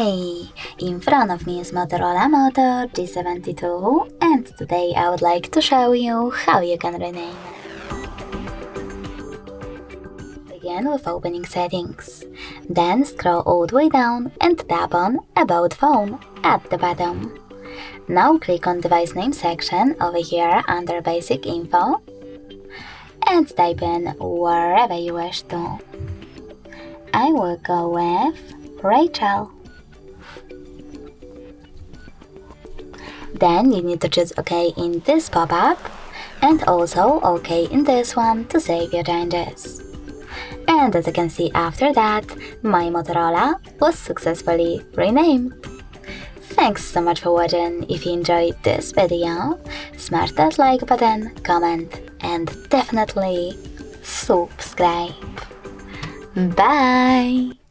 Hey, in front of me is Motorola Moto G72 and today I would like to show you how you can rename it. Begin with opening settings, then scroll all the way down and tap on About Phone at the bottom. Now click on device name section over here under basic info and type in wherever you wish to. I will go with Rachel. Then you need to choose OK in this pop-up and also OK in this one to save your changes. And as you can see after that, my Motorola was successfully renamed. Thanks so much for watching. If you enjoyed this video, smash that like button, comment and definitely subscribe. Bye!